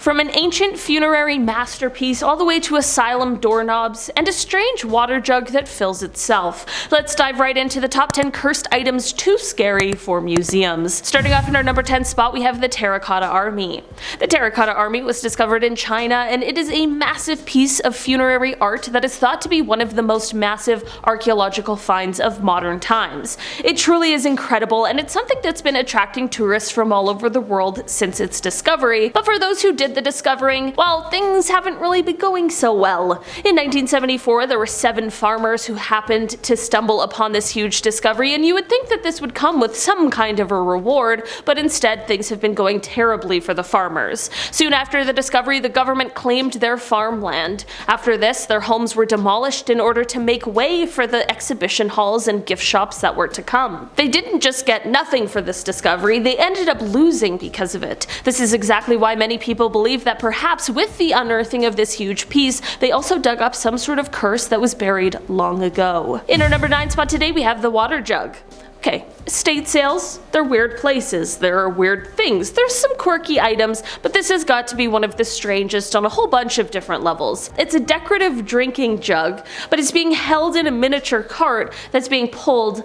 from an ancient funerary masterpiece all the way to asylum doorknobs and a strange water jug that fills itself. Let's dive right into the top 10 cursed items too scary for museums. Starting off in our number 10 spot, we have the Terracotta Army. The Terracotta Army was discovered in China, and it is a massive piece of funerary art that is thought to be one of the most massive archaeological finds of modern times. It truly is incredible, and it's something that's been attracting tourists from all over the world since its discovery. But for those who did the discovering, well, things haven't really been going so well. In 1974, there were 7 farmers who happened to stumble upon this huge discovery, and you would think that this would come with some kind of a reward, but instead things have been going terribly for the farmers. Soon after the discovery, the government claimed their farmland. After this, their homes were demolished in order to make way for the exhibition halls and gift shops that were to come. They didn't just get nothing for this discovery, they ended up losing because of it. This is exactly why many people believe that perhaps with the unearthing of this huge piece, they also dug up some sort of curse that was buried long ago. In our number 9 spot today, we have the water jug. Okay, estate sales, they're weird places, there are weird things, there's some quirky items, but this has got to be one of the strangest on a whole bunch of different levels. It's a decorative drinking jug, but it's being held in a miniature cart that's being pulled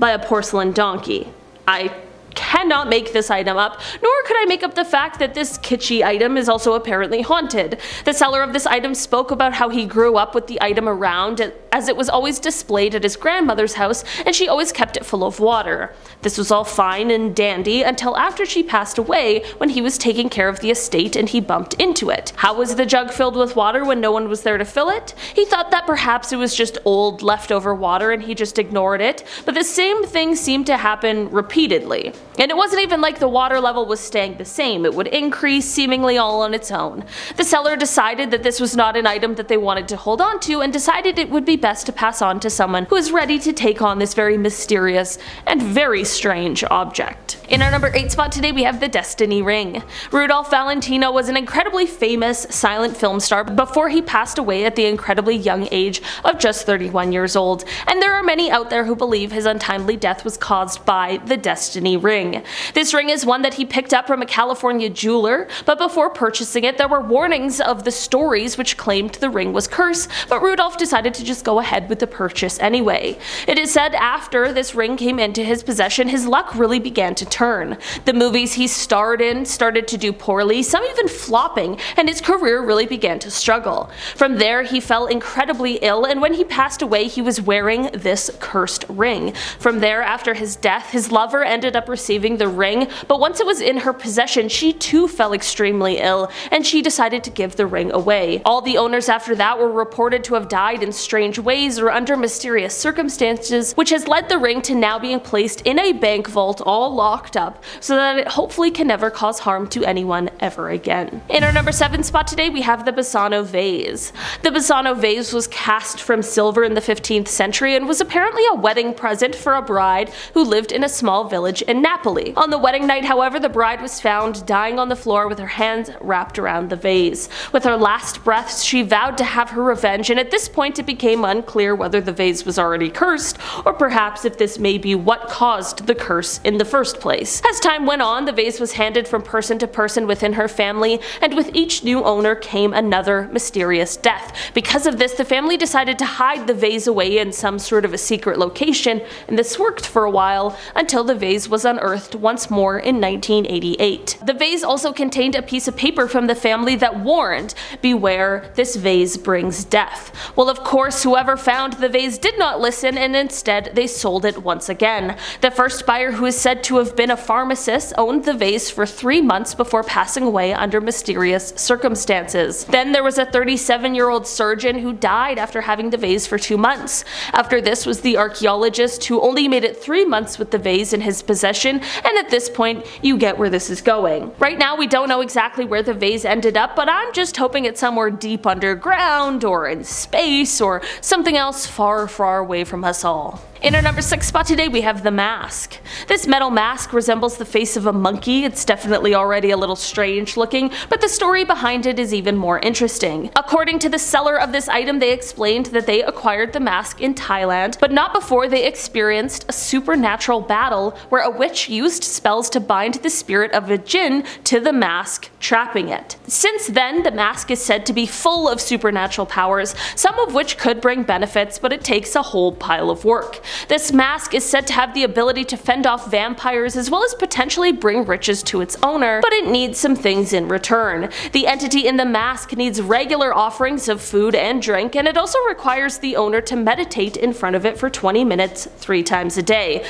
by a porcelain donkey. I cannot make this item up, nor could I make up the fact that this kitschy item is also apparently haunted. The seller of this item spoke about how he grew up with the item around, as it was always displayed at his grandmother's house and she always kept it full of water. This was all fine and dandy until after she passed away, when he was taking care of the estate and he bumped into it. How was the jug filled with water when no one was there to fill it? He thought that perhaps it was just old leftover water and he just ignored it, but the same thing seemed to happen repeatedly. And it wasn't even like the water level was staying the same, it would increase seemingly all on its own. The seller decided that this was not an item that they wanted to hold on to and decided it would be best to pass on to someone who is ready to take on this very mysterious and very strange object. In our number 8 spot today, we have the Destiny Ring. Rudolph Valentino was an incredibly famous silent film star before he passed away at the incredibly young age of just 31 years old, and there are many out there who believe his untimely death was caused by the Destiny Ring. This ring is one that he picked up from a California jeweler, but before purchasing it there were warnings of the stories which claimed the ring was cursed, but Rudolph decided to just go ahead with the purchase anyway. It is said after this ring came into his possession, his luck really began to turn. The movies he starred in started to do poorly, some even flopping, and his career really began to struggle. From there he fell incredibly ill, and when he passed away he was wearing this cursed ring. From there, after his death, his lover ended up receiving the ring, but once it was in her possession she too fell extremely ill and she decided to give the ring away. All the owners after that were reported to have died in strange ways or under mysterious circumstances, which has led the ring to now being placed in a bank vault all locked up so that it hopefully can never cause harm to anyone ever again. In our number 7 spot today, we have the Basano Vase. The Basano Vase was cast from silver in the 15th century and was apparently a wedding present for a bride who lived in a small village in Napoli. On the wedding night, however, the bride was found dying on the floor with her hands wrapped around the vase. With her last breaths, she vowed to have her revenge, and at this point it became unclear whether the vase was already cursed, or perhaps if this may be what caused the curse in the first place. As time went on, the vase was handed from person to person within her family, and with each new owner came another mysterious death. Because of this, the family decided to hide the vase away in some sort of a secret location, and this worked for a while until the vase was unearthed once more in 1988. The vase also contained a piece of paper from the family that warned, "Beware, this vase brings death." Well, of course, whoever found the vase did not listen, and instead they sold it once again. The first buyer, who is said to have been a pharmacist, owned the vase for 3 months before passing away under mysterious circumstances. Then there was a 37-year-old surgeon who died after having the vase for 2 months. After this was the archaeologist, who only made it 3 months with the vase in his possession, and at this point you get where this is going. Right now we don't know exactly where the vase ended up, but I'm just hoping it's somewhere deep underground or in space or something else far, far away from us all. In our number 6 spot today, we have the mask. This metal mask resembles the face of a monkey. It's definitely already a little strange looking, but the story behind it is even more interesting. According to the seller of this item, they explained that they acquired the mask in Thailand, but not before they experienced a supernatural battle where a witch used spells to bind the spirit of a jinn to the mask, trapping it. Since then, the mask is said to be full of supernatural powers, some of which could bring benefits, but it takes a whole pile of work. This mask is said to have the ability to fend off vampires as well as potentially bring riches to its owner, but it needs some things in return. The entity in the mask needs regular offerings of food and drink, and it also requires the owner to meditate in front of it for 20 minutes 3 times a day.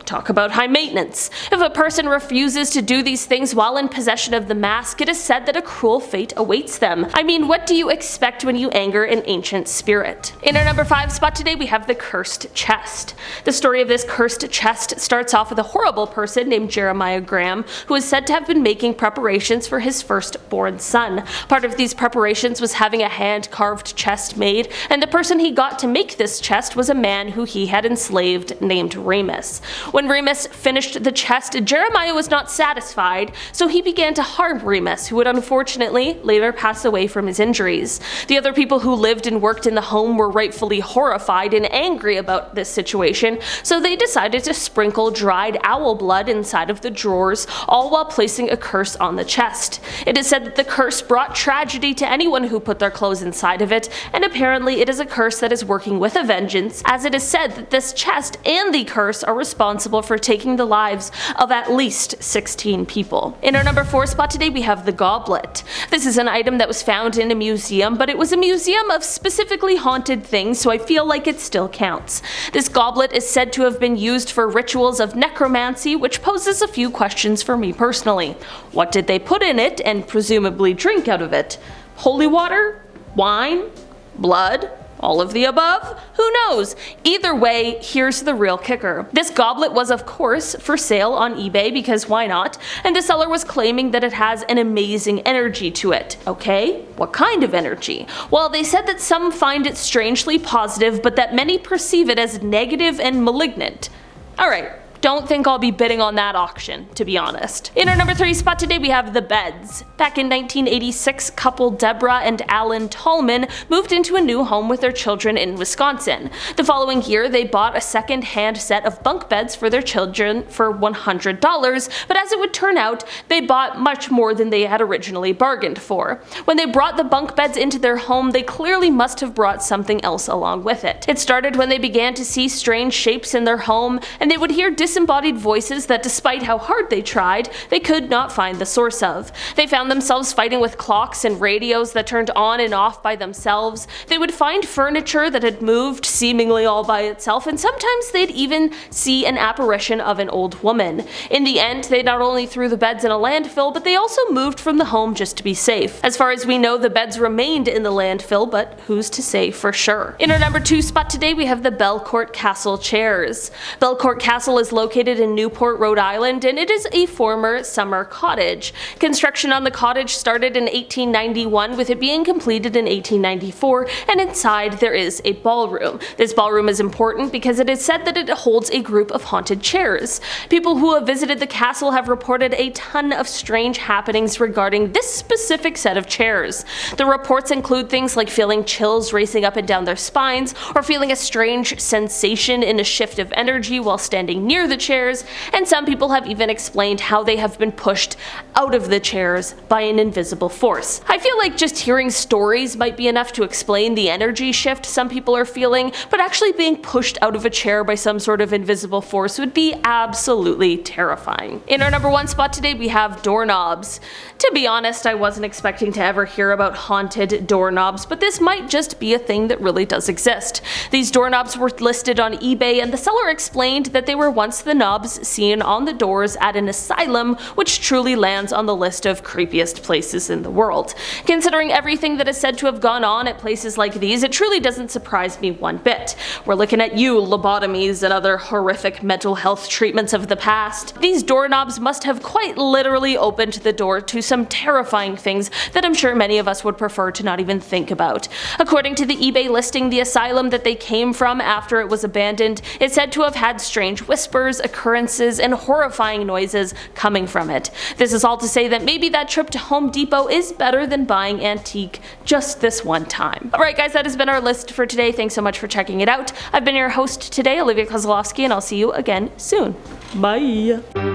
Talk about high maintenance. If a person refuses to do these things while in possession of the mask, it is said that a cruel fate awaits them. I mean, what do you expect when you anger an ancient spirit? In our number 5 spot today, we have the cursed chest. The story of this cursed chest starts off with a horrible person named Jeremiah Graham, who is said to have been making preparations for his firstborn son. Part of these preparations was having a hand-carved chest made, and the person he got to make this chest was a man who he had enslaved named Remus. When Remus finished the chest, Jeremiah was not satisfied, so he began to harm Remus, who would unfortunately later pass away from his injuries. The other people who lived and worked in the home were rightfully horrified and angry about this situation, so they decided to sprinkle dried owl blood inside of the drawers, all while placing a curse on the chest. It is said that the curse brought tragedy to anyone who put their clothes inside of it, and apparently it is a curse that is working with a vengeance, as it is said that this chest and the curse are responsible for taking the lives of at least 16 people. In our number 4 spot today, we have the Goblet. This is an item that was found in a museum, but it was a museum of specifically haunted things, so I feel like it still counts. This goblet is said to have been used for rituals of necromancy, which poses a few questions for me personally. What did they put in it and presumably drink out of it? Holy water? Wine? Blood? All of the above? Who knows? Either way, here's the real kicker. This goblet was of course for sale on eBay because why not? And the seller was claiming that it has an amazing energy to it. Okay, what kind of energy? Well, they said that some find it strangely positive, but that many perceive it as negative and malignant. Alright. Don't think I'll be bidding on that auction, to be honest. In our number 3 spot today, we have the beds. Back in 1986, couple Deborah and Alan Tallman moved into a new home with their children in Wisconsin. The following year, they bought a second-hand set of bunk beds for their children for $100, but as it would turn out, they bought much more than they had originally bargained for. When they brought the bunk beds into their home, they clearly must have brought something else along with it. It started when they began to see strange shapes in their home, and they would hear disembodied voices that, despite how hard they tried, they could not find the source of. They found themselves fighting with clocks and radios that turned on and off by themselves. They would find furniture that had moved seemingly all by itself, and sometimes they'd even see an apparition of an old woman. In the end, they not only threw the beds in a landfill, but they also moved from the home just to be safe. As far as we know, the beds remained in the landfill, but who's to say for sure? In our number 2 spot today, we have the Belcourt Castle chairs. Belcourt Castle is located in Newport, Rhode Island, and it is a former summer cottage. Construction on the cottage started in 1891, with it being completed in 1894, and inside there is a ballroom. This ballroom is important because it is said that it holds a group of haunted chairs. People who have visited the castle have reported a ton of strange happenings regarding this specific set of chairs. The reports include things like feeling chills racing up and down their spines, or feeling a strange sensation in a shift of energy while standing near the chairs, and some people have even explained how they have been pushed out of the chairs by an invisible force. I feel like just hearing stories might be enough to explain the energy shift some people are feeling, but actually being pushed out of a chair by some sort of invisible force would be absolutely terrifying. In our number 1 spot today, we have doorknobs. To be honest, I wasn't expecting to ever hear about haunted doorknobs, but this might just be a thing that really does exist. These doorknobs were listed on eBay, and the seller explained that they were once once the knobs seen on the doors at an asylum, which truly lands on the list of creepiest places in the world. Considering everything that is said to have gone on at places like these, it truly doesn't surprise me one bit. We're looking at you, lobotomies and other horrific mental health treatments of the past. These doorknobs must have quite literally opened the door to some terrifying things that I'm sure many of us would prefer to not even think about. According to the eBay listing, the asylum that they came from after it was abandoned is said to have had strange whispers, occurrences, and horrifying noises coming from it. This is all to say that maybe that trip to Home Depot is better than buying antique just this one time. Alright guys, that has been our list for today. Thanks so much for checking it out. I've been your host today, Olivia Kozlowski, and I'll see you again soon. Bye!